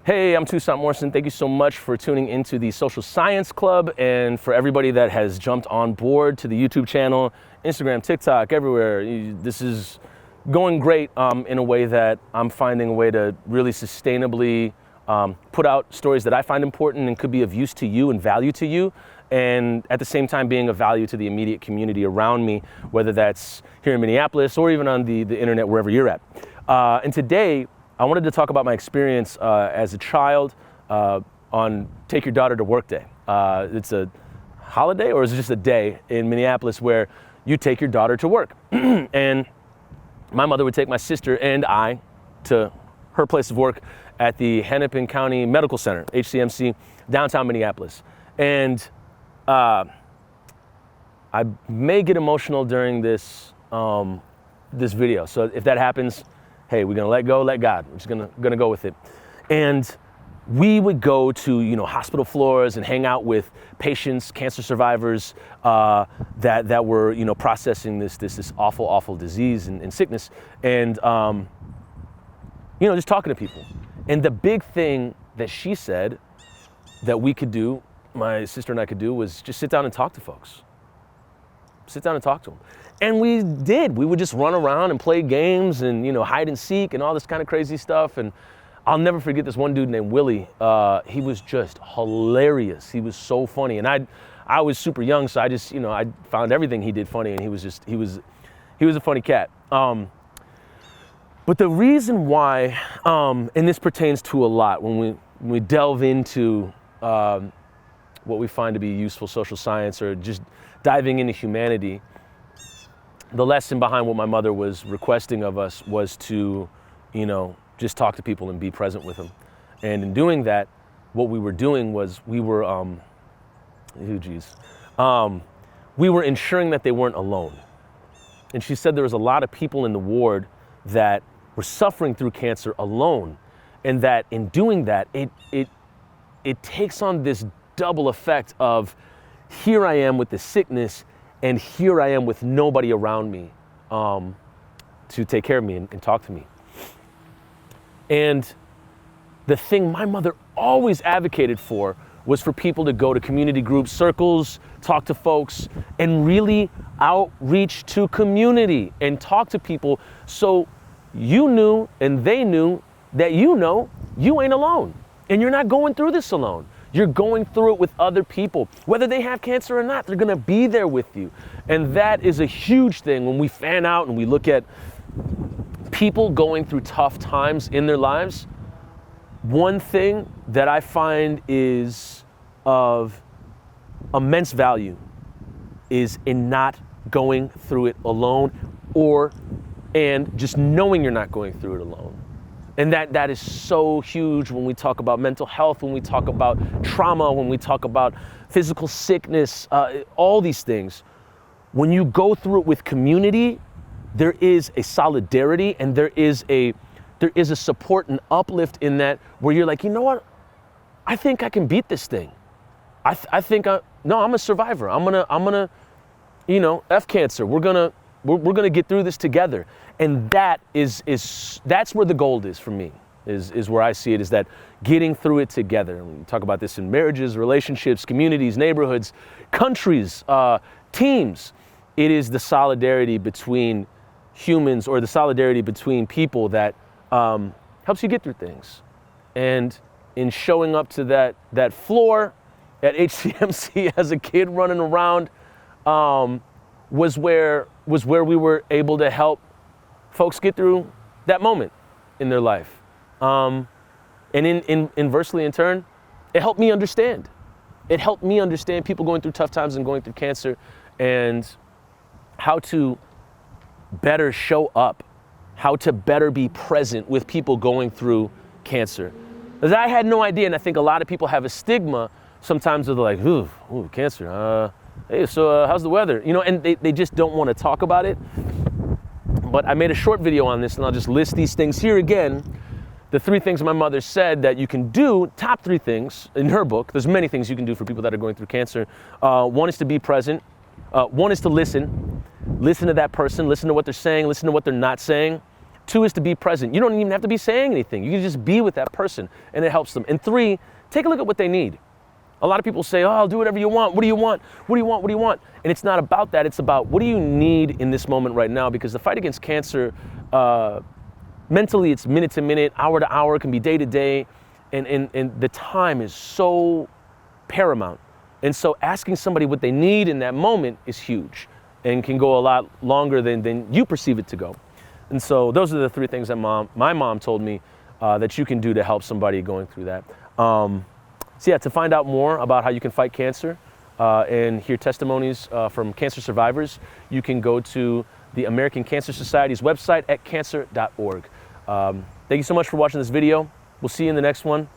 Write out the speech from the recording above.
Hey, I'm Toussaint Morrison. Thank you so much for tuning into the Social Science Club, and for everybody that has jumped on board to the YouTube channel, Instagram, TikTok, everywhere. This is going great in a way that I'm finding a way to really sustainably put out stories that I find important and could be of use to you and value to you, and at the same time being of value to the immediate community around me, whether that's here in Minneapolis or even on the internet, wherever you're at. And today, I wanted to talk about my experience as a child on Take Your Daughter to Work Day. It's a holiday, or is it just a day in Minneapolis where you take your daughter to work? And my mother would take my sister and I to her place of work at the Hennepin County Medical Center, HCMC, downtown Minneapolis. And I may get emotional during this this video. So if that happens, hey, we're gonna let go, let God. We're just gonna go with it. And we would go to hospital floors and hang out with patients, cancer survivors that were processing this awful disease and sickness, and just talking to people. And the big thing that she said that we could do, my sister and I could do, was just sit down and talk to folks. Sit down and talk to them. And we did. We would just run around and play games and hide and seek and all this kind of crazy stuff. And I'll never forget this one dude named Willie. He was just hilarious. He was so funny. And I was super young, so I just I found everything he did funny, and he was a funny cat. But the reason why, and this pertains to a lot when we delve into what we find to be useful social science, or just diving into humanity, the lesson behind what my mother was requesting of us was to, just talk to people and be present with them. And in doing that, what we were doing was we were ensuring that they weren't alone. And she said there was a lot of people in the ward that were suffering through cancer alone, and that in doing that, it takes on this double effect of, here I am with the sickness, and here I am with nobody around me to take care of me and talk to me. And the thing my mother always advocated for was for people to go to community groups, circles, talk to folks, and really outreach to community and talk to people, so you knew and they knew that you ain't alone, and you're not going through this alone. You're going through it with other people. Whether they have cancer or not, they're gonna be there with you. And that is a huge thing when we fan out and we look at people going through tough times in their lives. One thing that I find is of immense value is in not going through it alone, and just knowing you're not going through it alone. And that is so huge when we talk about mental health, when we talk about trauma, when we talk about physical sickness, all these things. When you go through it with community, there is a solidarity, and there is a support and uplift in that, where you're like, you know what? I think I can beat this thing. I'm a survivor. I'm gonna, F cancer. We're gonna get through this together. And that's where the gold is for me, is where I see it, is that getting through it together. And we talk about this in marriages, relationships, communities, neighborhoods, countries, teams. It is the solidarity between humans, or the solidarity between people, that helps you get through things. And in showing up to that floor at HCMC as a kid running around, was where we were able to help folks get through that moment in their life. And inversely, in turn, it helped me understand. It helped me understand people going through tough times and going through cancer, and how to better show up, how to better be present with people going through cancer. Because I had no idea, and I think a lot of people have a stigma sometimes of like, ooh, cancer, hey, so how's the weather? And they just don't want to talk about it. But I made a short video on this, and I'll just list these things here again. The 3 things my mother said that you can do, top 3 things in her book. There's many things you can do for people that are going through cancer. One is to be present. One is to listen. Listen to that person, listen to what they're saying, listen to what they're not saying. 2 is to be present. You don't even have to be saying anything. You can just be with that person, and it helps them. And 3, take a look at what they need. A lot of people say, oh, I'll do whatever you want. What do you want? What do you want? What do you want? And it's not about that. It's about what do you need in this moment right now? Because the fight against cancer, mentally, it's minute to minute, hour to hour, it can be day to day. And the time is so paramount. And so asking somebody what they need in that moment is huge and can go a lot longer than you perceive it to go. And so those are the 3 things that my mom told me that you can do to help somebody going through that. So yeah, to find out more about how you can fight cancer and hear testimonies from cancer survivors, you can go to the American Cancer Society's website at cancer.org. Thank you so much for watching this video. We'll see you in the next one.